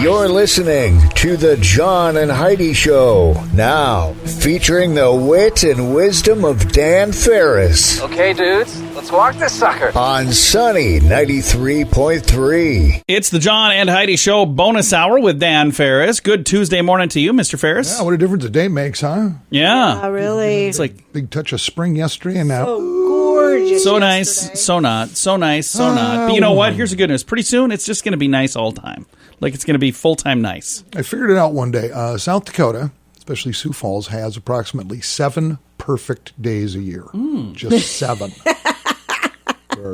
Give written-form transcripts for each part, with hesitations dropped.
You're listening to the John and Heidi Show. Now, featuring the wit and wisdom of Dan Farris. Okay, dudes, let's walk this sucker. On Sunny 93.3. It's the John and Heidi Show bonus hour with Dan Farris. Good Tuesday morning to you, Mr. Farris. Yeah, what a difference a day makes, huh? Yeah. Really. It's like Big touch of spring yesterday and now. so gorgeous. so yesterday. nice, so not, so nice, so not. But you know what? Here's the good news. Pretty soon, it's just going to be nice all the time. Like it's going to be full-time nice. I figured it out one day. South Dakota, especially Sioux Falls, has approximately 7 perfect days a year. Just 7.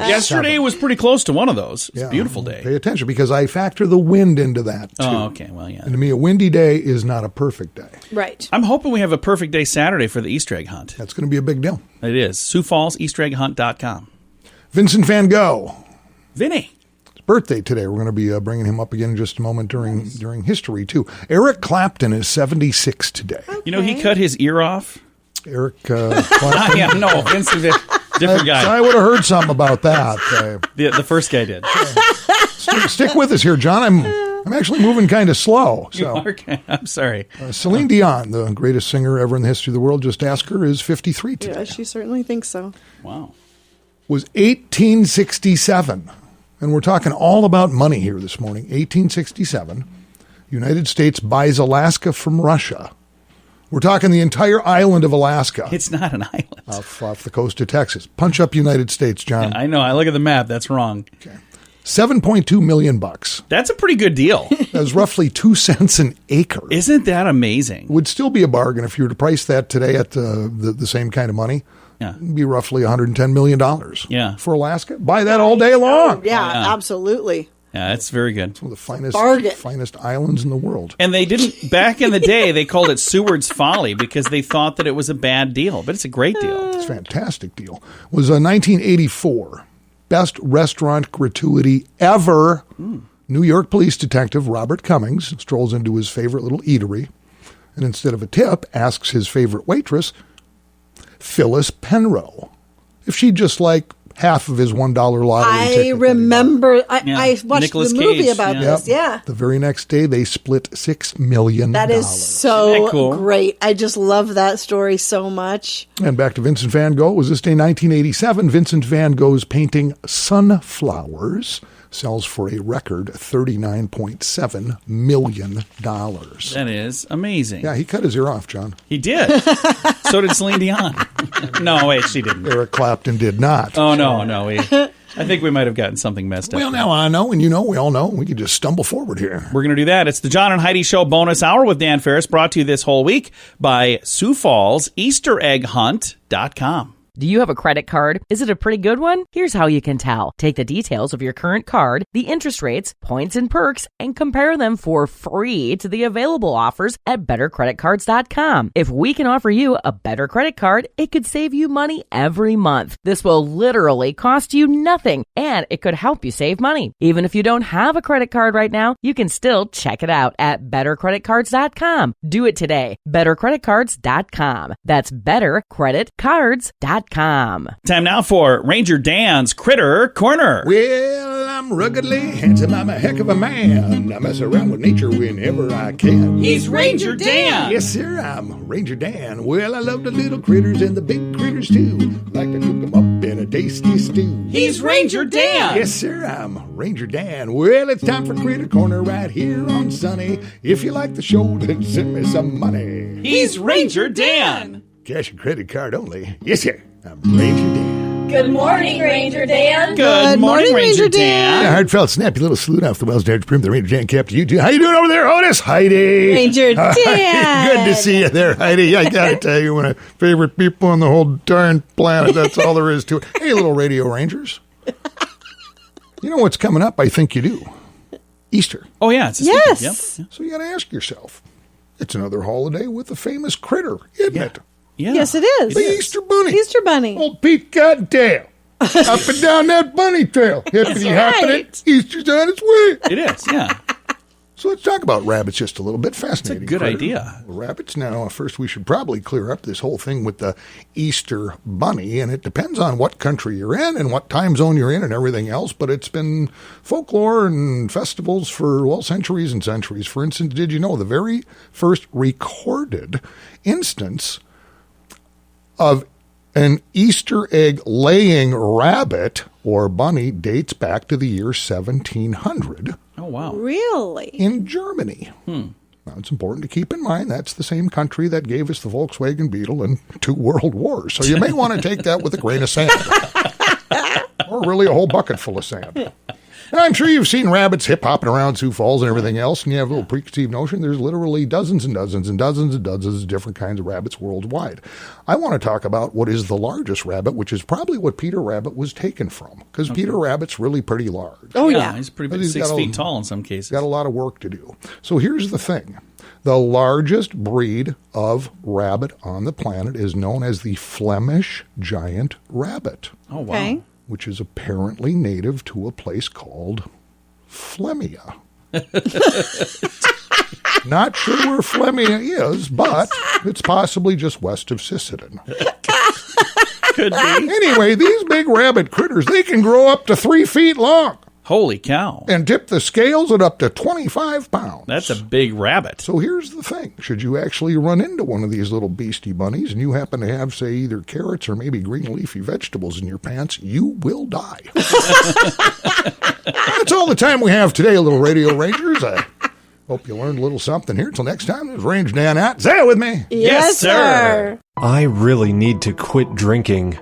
Yesterday was pretty close to one of those. It's a beautiful day. Pay attention because I factor the wind into that, too. Oh, okay. Well, yeah. And to me, a windy day is not a perfect day. Right. I'm hoping we have a perfect day Saturday for the Easter egg hunt. That's going to be a big deal. It is. Sioux Falls, EasterEggHunt.com. Vincent Van Gogh. Vinny. Birthday today. We're going to be bringing him up again in just a moment during history, too. Eric Clapton is 76 today. Okay. You know, he cut his ear off. Eric Clapton. Yeah, no, Vincent, different guy. I would have heard something about that. The first guy did. Stick with us here, John. I'm actually moving kind of slow. You So, are? I'm sorry. Celine Dion, the greatest singer ever in the history of the world, just ask her, is 53 today. Yeah, she certainly thinks so. Wow. Was 1867. And we're talking all about money here this morning. 1867, United States buys Alaska from Russia. We're talking the entire island of Alaska. It's not an island. Off the coast of Texas. Punch up United States, John. I know. I look at the map. That's wrong. Okay. $7.2 million. That's a pretty good deal. That was roughly 2 cents an acre. Isn't that amazing? Would still be a bargain if you were to price that today at the same kind of money. Yeah. It'd be roughly $110 million. Yeah. For Alaska. Buy that all day long. Yeah, absolutely. Yeah, it's very good. One of the Bargain. finest islands in the world. And they didn't, back in the day, they called it Seward's Folly because they thought that it was a bad deal. But it's a great deal. It's a fantastic deal. It was 1984. Best restaurant gratuity ever. New York police detective Robert Cummings strolls into his favorite little eatery and instead of a tip, asks his favorite waitress, Phyllis Penrose, if she'd just like half of his $1 lottery ticket. I remember. Yeah. I watched Nicolas the movie Cage, about yeah. this. Yeah. The very next day, they split $6 million. That is Isn't so that cool? great. I just love that story so much. And back to Vincent van Gogh. It was this day, 1987. Vincent van Gogh's painting Sunflowers sells for a record $39.7 million. That is amazing. Yeah, he cut his ear off, John. He did. So did Celine Dion. No, wait, she didn't. Eric Clapton did not. Oh, no. I think we might have gotten something messed up. Well, now I know, and you know, we all know. We can just stumble forward here. We're going to do that. It's the John and Heidi Show bonus hour with Dan Farris, brought to you this whole week by Sioux Falls, EasterEggHunt.com. Do you have a credit card? Is it a pretty good one? Here's how you can tell. Take the details of your current card, the interest rates, points, and perks, and compare them for free to the available offers at bettercreditcards.com. If we can offer you a better credit card, it could save you money every month. This will literally cost you nothing, and it could help you save money. Even if you don't have a credit card right now, you can still check it out at bettercreditcards.com. Do it today. bettercreditcards.com. That's bettercreditcards.com. Time now for Ranger Dan's Critter Corner. Well, I'm ruggedly handsome. I'm a heck of a man. I mess around with nature whenever I can. He's Ranger Dan. Yes, sir, I'm Ranger Dan. Well, I love the little critters and the big critters, too. Like to cook them up in a tasty stew. He's Ranger Dan. Yes, sir, I'm Ranger Dan. Well, it's time for Critter Corner right here on Sunny. If you like the show, then send me some money. He's Ranger Dan. Cash and credit card only. Yes, sir, I'm Ranger Dan. Good morning, Ranger Dan. Good morning, Ranger Dan. Yeah, heartfelt, snappy little salute off the Wells Dodge Prim, the Ranger Dan cap to you too. How you doing over there, Otis? Heidi. Ranger Dan. Good to see you there, Heidi. I gotta tell you, one of my favorite people on the whole darn planet. That's all there is to it. Hey, little radio rangers. You know what's coming up? I think you do. Easter. Oh, yeah. It's Yes. Yep. So you gotta ask yourself, it's another holiday with a famous critter, isn't it? Yeah. Yes, it is. The Easter Bunny. Easter Bunny. Old Pete Cottontail. Up and down that bunny trail. Hippity hoppity. right. Easter's on its way. It is, yeah. So let's talk about rabbits just a little bit. Fascinating. It's a good critter. idea. Rabbits. Now, first we should probably clear up this whole thing with the Easter bunny, and it depends on what country you're in and what time zone you're in and everything else, but it's been folklore and festivals for, well, centuries and centuries. For instance, did you know the very first recorded instance of an Easter egg laying rabbit or bunny dates back to the year 1700. Oh, wow. Really? In Germany. Now, it's important to keep in mind that's the same country that gave us the Volkswagen Beetle and 2 world wars. So you may want to take that with a grain of sand. Or really a whole bucket full of sand. And I'm sure you've seen rabbits hip-hopping around Sioux Falls and everything else, and you have a little preconceived notion. There's literally dozens and dozens and dozens and dozens of different kinds of rabbits worldwide. I want to talk about what is the largest rabbit, which is probably what Peter Rabbit was taken from, because Peter Rabbit's really pretty large. Oh, yeah. He's pretty But big, he's 6 got feet tall in some cases. Got a lot of work to do. So here's the thing. The largest breed of rabbit on the planet is known as the Flemish giant rabbit, Oh, wow. Okay. which is apparently native to a place called Flemia. Not sure where Flemia is, but it's possibly just west of Sisseton. Could be. Anyway, these big rabbit critters, they can grow up to 3 feet long Holy cow. and tip the scales at up to 25 pounds. That's a big rabbit. So here's the thing. Should you actually run into one of these little beastie bunnies and you happen to have, say, either carrots or maybe green leafy vegetables in your pants, you will die. That's all the time we have today, little Radio Rangers. I hope you learned a little something here. Until next time, this is Range Dan at. Say it with me. Yes, sir. I really need to quit drinking.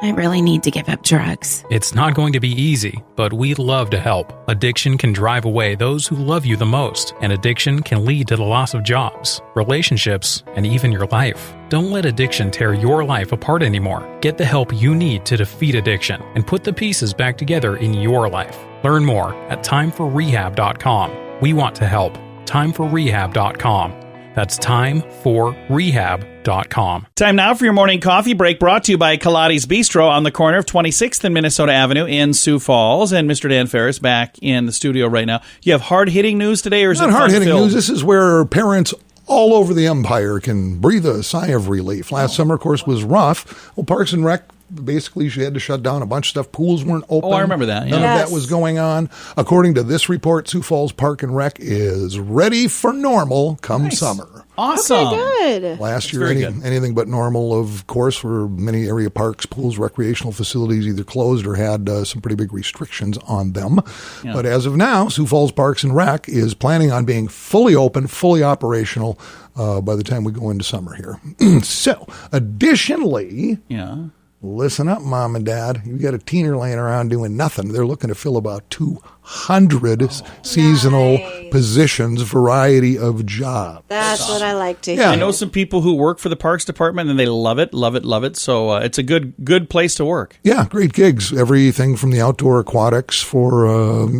I really need to give up drugs. It's not going to be easy, but we'd love to help. Addiction can drive away those who love you the most, and addiction can lead to the loss of jobs, relationships, and even your life. Don't let addiction tear your life apart anymore. Get the help you need to defeat addiction and put the pieces back together in your life. Learn more at timeforrehab.com. We want to help. Timeforrehab.com. That's timeforrehab.com. Time now for your morning coffee break, brought to you by Kaladi's Bistro on the corner of 26th and Minnesota Avenue in Sioux Falls. And Mr. Dan Farris back in the studio right now. You have hard-hitting news today, or is Not it hard-hitting fun-filled? news. This is where parents all over the empire can breathe a sigh of relief. Last summer, of course, was rough. Well, Parks and Rec, basically, she had to shut down a bunch of stuff. Pools weren't open. Oh, I remember that. None Yeah. of that was going on. According to this report, Sioux Falls Park and Rec is ready for normal come summer. Awesome. Okay, good. Last year, very good. anything but normal, of course, for many area parks, pools, recreational facilities either closed or had some pretty big restrictions on them. Yeah. But as of now, Sioux Falls Parks and Rec is planning on being fully open, fully operational by the time we go into summer here. So, additionally, Yeah. listen up, Mom and Dad. You got a teener laying around doing nothing. They're looking to fill about 200 seasonal positions, variety of jobs. That's what I like to Yeah. I hear. know some people who work for the Parks Department, and they love it, love it, love it. So it's a good place to work. Yeah, great gigs. Everything from the outdoor aquatics for,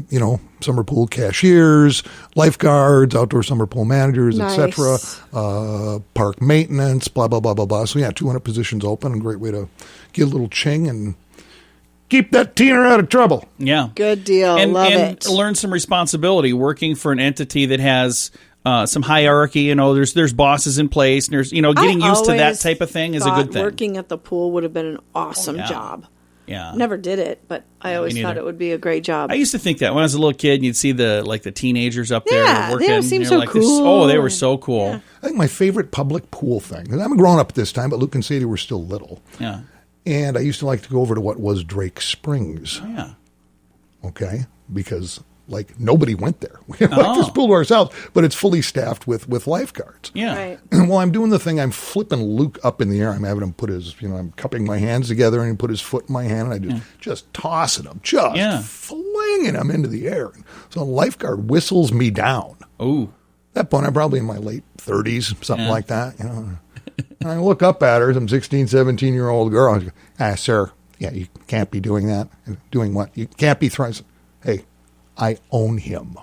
summer pool cashiers, lifeguards, outdoor summer pool managers, Nice. etc., park maintenance, blah, blah, blah, blah, blah. So, yeah, 200 positions open, a great way to get a little ching and keep that teener out of trouble. Yeah. Good deal. And Love it. learn some responsibility working for an entity that has some hierarchy. You know, there's bosses in place, and there's, getting I used to that always type of thing is a thought good thing. Working at the pool would have been an awesome yeah. job. Yeah. Never did it, but I always thought neither. it would be a great job. I used to think that when I was a little kid, and you'd see the teenagers up there Yeah, they working. always seem and so you're like, this- cool. Oh, they were so cool. Yeah. I think my favorite public pool thing, and I'm grown up at this time, but Luke and Sadie were still little. Yeah. And I used to like to go over to what was Drake Springs. Yeah. Okay, because nobody went there. We had this pool to ourselves, but it's fully staffed with lifeguards. Yeah. Right. And while I'm doing the thing, I'm flipping Luke up in the air. I'm having him put his, I'm cupping my hands together and he put his foot in my hand, and I just tossing him, flinging him into the air. So a lifeguard whistles me down. Ooh. At that point, I'm probably in my late 30s, something like that. And I look up at her, some 16, 17-year-old girl. I go, sir, you can't be doing that. Doing what? You can't be throwing. Hey, I own him.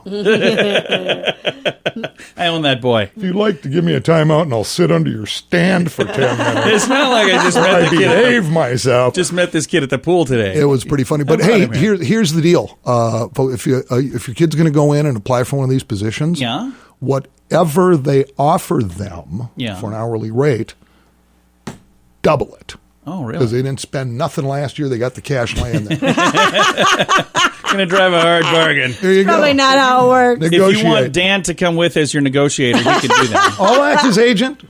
I own that boy. If you'd like to give me a timeout and I'll sit under your stand for 10 minutes. It's not like I just met I the kid. behave myself. Just met this kid at the pool today. It was pretty funny. But hey, here's the deal. If your kid's going to go in and apply for one of these positions, whatever they offer them for an hourly rate, double it. Oh, really? Because they didn't spend nothing last year. They got the cash laying there. Going to drive a hard bargain. There you go. Probably not how it works. If you want Dan to come with as your negotiator, you can do that. I'll act as agent.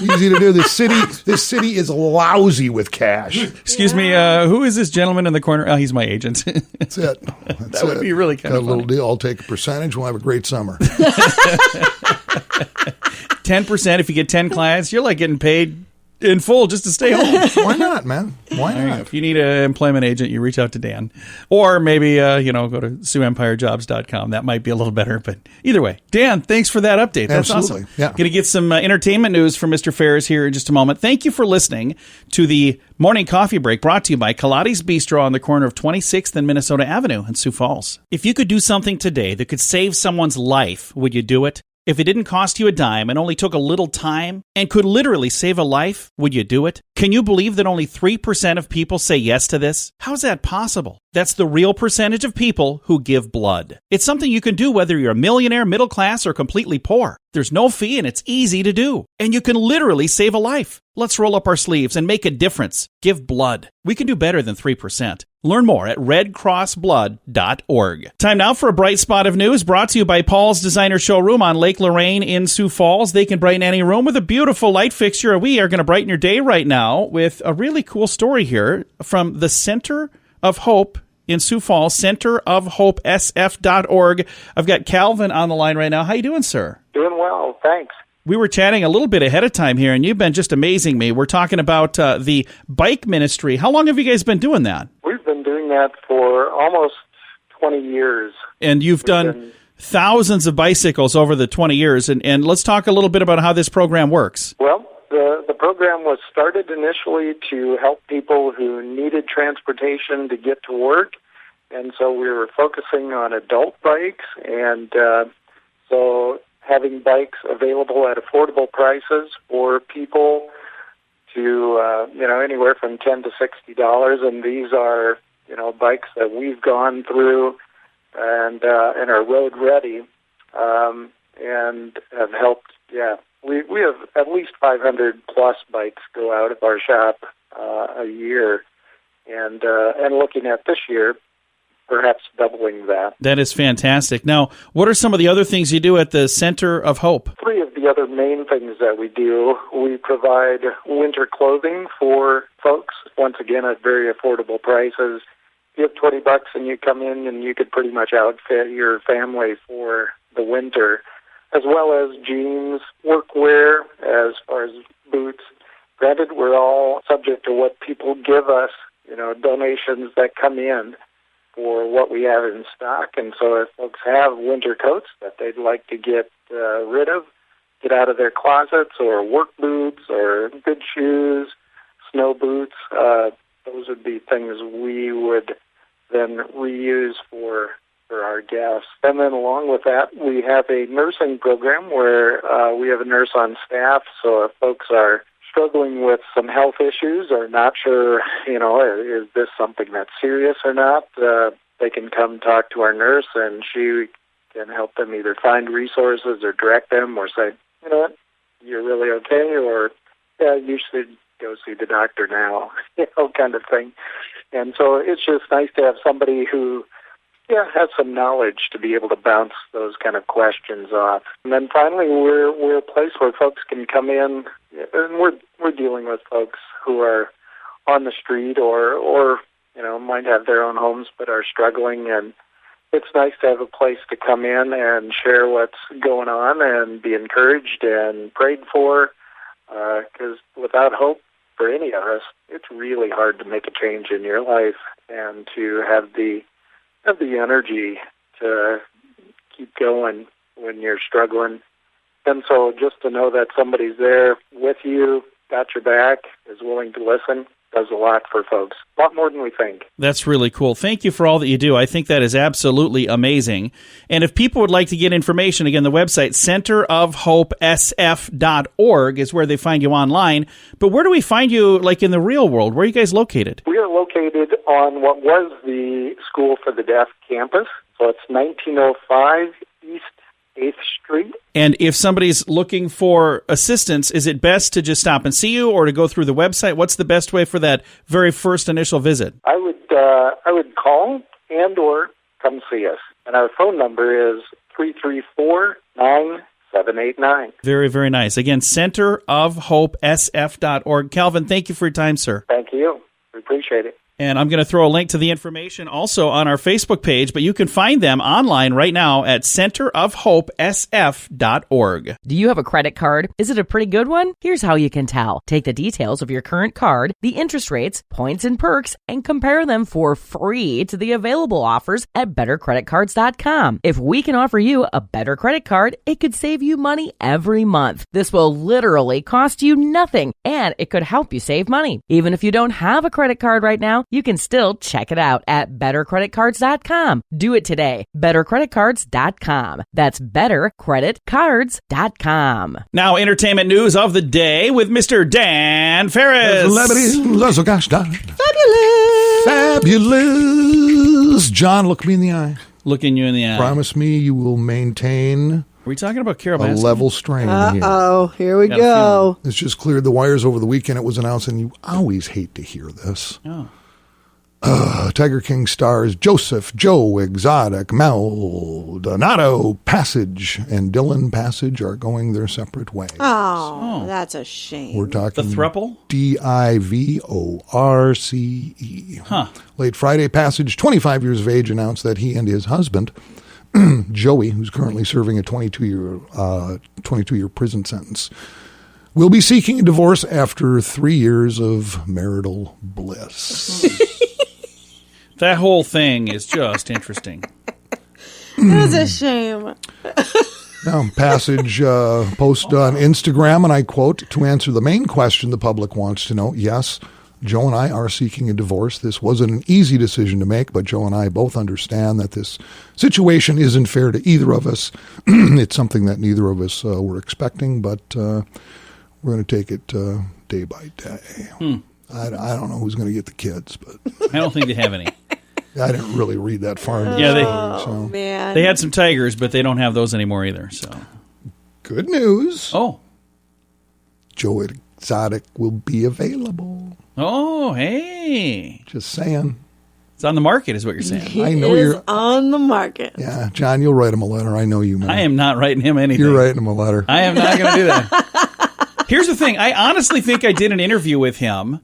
Easy to do. This city is lousy with cash. Excuse me, who is this gentleman in the corner? Oh, he's my agent. That's it. That would be really kind of a little deal. I'll take a percentage. We'll have a great summer. 10% if you get 10 clients. You're like getting paid in full just to stay home. Why not, man? Why not? If you need an employment agent, you reach out to Dan. Or maybe, go to SiouxEmpireJobs.com. That might be a little better. But either way, Dan, thanks for that update. That's Absolutely. awesome. Yeah. Going to get some entertainment news from Mr. Farris here in just a moment. Thank you for listening to the Morning Coffee Break, brought to you by Kaladi's Bistro on the corner of 26th and Minnesota Avenue in Sioux Falls. If you could do something today that could save someone's life, would you do it? If it didn't cost you a dime and only took a little time and could literally save a life, would you do it? Can you believe that only 3% of people say yes to this? How's that possible? That's the real percentage of people who give blood. It's something you can do whether you're a millionaire, middle class, or completely poor. There's no fee and it's easy to do. And you can literally save a life. Let's roll up our sleeves and make a difference. Give blood. We can do better than 3%. Learn more at redcrossblood.org. Time now for a bright spot of news brought to you by Paul's Designer Showroom on Lake Lorraine in Sioux Falls. They can brighten any room with a beautiful light fixture. We are going to brighten your day right now with a really cool story here from the Center of Hope in Sioux Falls, centerofhopesf.org. I've got Calvin on the line right now. How you doing, sir? Doing well, thanks. We were chatting a little bit ahead of time here, and you've been just amazing me. We're talking about the bike ministry. How long have you guys been doing that? We've been doing that for almost 20 years. And you've done thousands of bicycles over the 20 years. And let's talk a little bit about how this program works. Well, the program was started initially to help people who needed transportation to get to work. And so we were focusing on adult bikes, and so having bikes available at affordable prices for people to, anywhere from $10 to $60. And these are, bikes that we've gone through and are road ready, and have helped. Yeah, we have at least 500 plus bikes go out of our shop a year, and looking at this year, perhaps doubling that. That is fantastic. Now, what are some of the other things you do at the Center of Hope? Three of the other main things that we do: we provide winter clothing for folks, once again at very affordable prices. You have $20 and you come in and you could pretty much outfit your family for the winter, as well as jeans, workwear, as far as boots. Granted, we're all subject to what people give us, donations that come in for what we have in stock. And so if folks have winter coats that they'd like to get rid of, get out of their closets, or work boots, or good shoes, snow boots, those would be things we would then reuse for our guests. And then along with that, we have a nursing program where we have a nurse on staff. So if folks are struggling with some health issues or not sure, is this something that's serious or not, they can come talk to our nurse, and she can help them either find resources or direct them, or say, you know what, you're really okay, or yeah, you should go see the doctor now, kind of thing. And so it's just nice to have somebody who has some knowledge to be able to bounce those kind of questions off. And then finally, we're a place where folks can come in, and we're dealing with folks who are on the street or might have their own homes but are struggling, and it's nice to have a place to come in and share what's going on and be encouraged and prayed for, because without hope for any of us, it's really hard to make a change in your life and to have the energy to keep going when you're struggling. And so just to know that somebody's there with you, got your back, is willing to listen, does a lot for folks, a lot more than we think. That's really cool. Thank you for all that you do. I think that is absolutely amazing. And if people would like to get information, again, the website centerofhopesf.org is where they find you online. But where do we find you, like, in the real world? Where are you guys located? We are located on what was the School for the Deaf campus. So it's 1905 East 8th Street. And if somebody's looking for assistance, is it best to just stop and see you or to go through the website? What's the best way for that very first initial visit? I would call and or come see us. And our phone number is 334-9789. Very, very nice. Again, centerofhopesf.org. Calvin, thank you for your time, sir. Thank you. We appreciate it. And I'm going to throw a link to the information also on our Facebook page, but you can find them online right now at centerofhopesf.org. Do you have a credit card? Is it a pretty good one? Here's how you can tell. Take the details of your current card, the interest rates, points, and perks, and compare them for free to the available offers at bettercreditcards.com. If we can offer you a better credit card, it could save you money every month. This will literally cost you nothing, and it could help you save money. Even if you don't have a credit card right now, you can still check it out at bettercreditcards.com. Do it today. bettercreditcards.com. That's bettercreditcards.com. Now, entertainment news of the day with Mr. Dan Farris. Fabulous. John, look me in the eye. Looking you in the eye. Promise me you will maintain Are we talking about Carol a Baskin? level strain here. Uh-oh, here we go. It's just cleared the wires over the weekend. It was announced, and you always hate to hear this. Oh. Tiger King stars Joseph, Joe Exotic, Maldonado Passage, and Dylan Passage are going their separate ways. Oh, that's a shame. We're talking The thruple? Divorce. Huh. Late Friday, Passage, 25 years of age, announced that he and his husband, Joey, who's currently serving a 22-year prison sentence, will be seeking a divorce after 3 years of marital bliss. That whole thing is just interesting. It is a shame. Now, Passage posted on Instagram, and I quote, "To answer the main question the public wants to know, yes, Joe and I are seeking a divorce. This wasn't an easy decision to make, but Joe and I both understand that this situation isn't fair to either of us. It's something that neither of us were expecting, but we're going to take it day by day." I don't know who's going to get the kids, but I don't think they have any. I didn't really read that far into Yeah, the story. So. Man. They had some tigers, but they don't have those anymore either. So, good news. Oh. Joe Exotic will be available. Oh, hey. Just saying. It's on the market is what you're saying. He I know is you're on the market. Yeah, John, you'll write him a letter. I know you, man. I am not writing him anything. You're writing him a letter. I am not going to do that. Here's the thing. I honestly think I did an interview with him.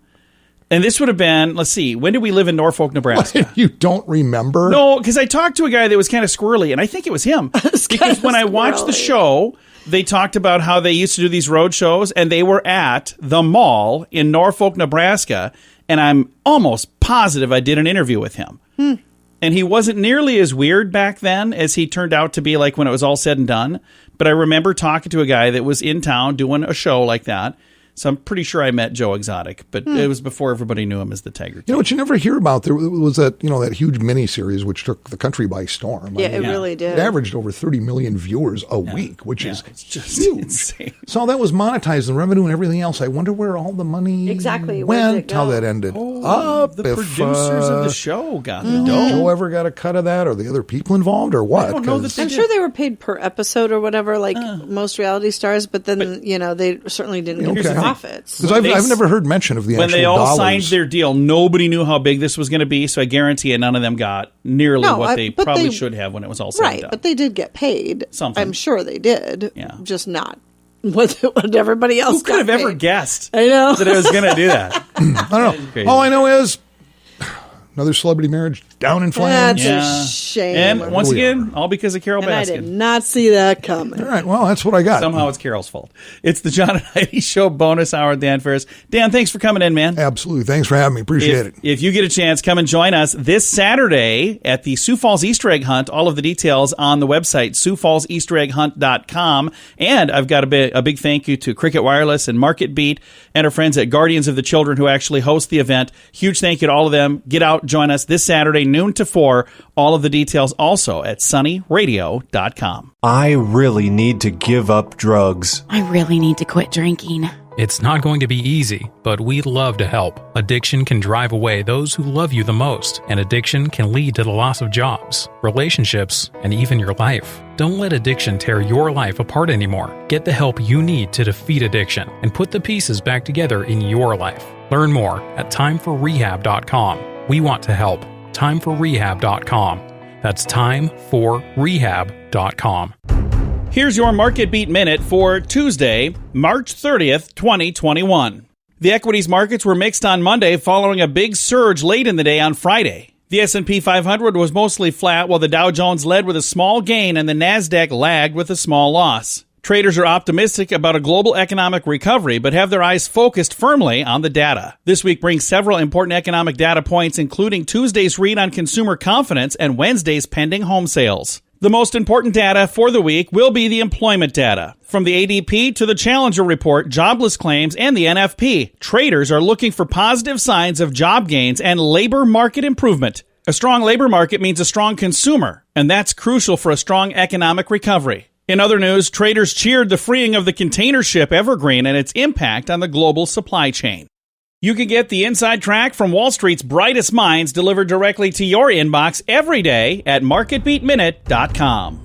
And this would have been, let's see, when did we live in Norfolk, Nebraska? You don't remember? No, because I talked to a guy that was kind of squirrely, and I think it was him. Because when I watched the show, they talked about how they used to do these road shows, and they were at the mall in Norfolk, Nebraska, and I'm almost positive I did an interview with him. And he wasn't nearly as weird back then as he turned out to be like when it was all said and done. But I remember talking to a guy that was in town doing a show like that. So I'm pretty sure I met Joe Exotic, but it was before everybody knew him as the Tiger King. You know what you never hear about? There was that that huge miniseries which took the country by storm. Yeah, it really did. It averaged over 30 million viewers a week, which is just huge. insane. So that was monetized and revenue and everything else. I wonder where all the money went, how that ended up. The producers of the show got the Did dough. Joe ever got a cut of that, or the other people involved, or what? I don't know that 'Cause they I'm did. sure they were paid per episode or whatever, like most reality stars, but then, they certainly didn't get Okay. profits. Because I've never heard mention of the when actual they all dollars. signed their deal, nobody knew how big this was going to be, so I guarantee you none of them got nearly what they but probably they- should have when it was all said and Right, done. but they did get paid. Something. I'm sure they did. Yeah. Just not what everybody else Who could have got ever paid. guessed I know. that I was going to do that? I don't know. Crazy. All I know is another celebrity marriage down in flames. That's a shame. And once again, all because of Carol Baskin. I did not see that coming. All right, well, that's what I got. Somehow it's Carol's fault. It's the John and Heidi Show bonus hour with Dan Farris. Dan, thanks for coming in, man. Absolutely. Thanks for having me. Appreciate it. If you get a chance, come and join us this Saturday at the Sioux Falls Easter egg hunt. All of the details on the website, SiouxFallsEasterEggHunt.com. And I've got a big thank you to Cricket Wireless and Market Beat and our friends at Guardians of the Children who actually host the event. Huge thank you to all of them. Get out, join us this Saturday, noon to 4. All of the details also at sunnyradio.com. I really need to give up drugs. I really need to quit drinking. It's not going to be easy, but we'd love to help. Addiction can drive away those who love you the most, and addiction can lead to the loss of jobs, relationships, and even your life. Don't let addiction tear your life apart anymore. Get the help you need to defeat addiction and put the pieces back together in your life. Learn more at timeforrehab.com. We want to help. Timeforrehab.com. That's timeforrehab.com. Here's your Market Beat Minute for Tuesday, March 30th, 2021. The equities markets were mixed on Monday following a big surge late in the day on Friday. The S&P 500 was mostly flat while the Dow Jones led with a small gain and the Nasdaq lagged with a small loss. Traders are optimistic about a global economic recovery, but have their eyes focused firmly on the data. This week brings several important economic data points, including Tuesday's read on consumer confidence and Wednesday's pending home sales. The most important data for the week will be the employment data. From the ADP to the Challenger Report, jobless claims, and the NFP, traders are looking for positive signs of job gains and labor market improvement. A strong labor market means a strong consumer, and that's crucial for a strong economic recovery. In other news, traders cheered the freeing of the container ship Evergreen and its impact on the global supply chain. You can get the inside track from Wall Street's brightest minds delivered directly to your inbox every day at marketbeatminute.com.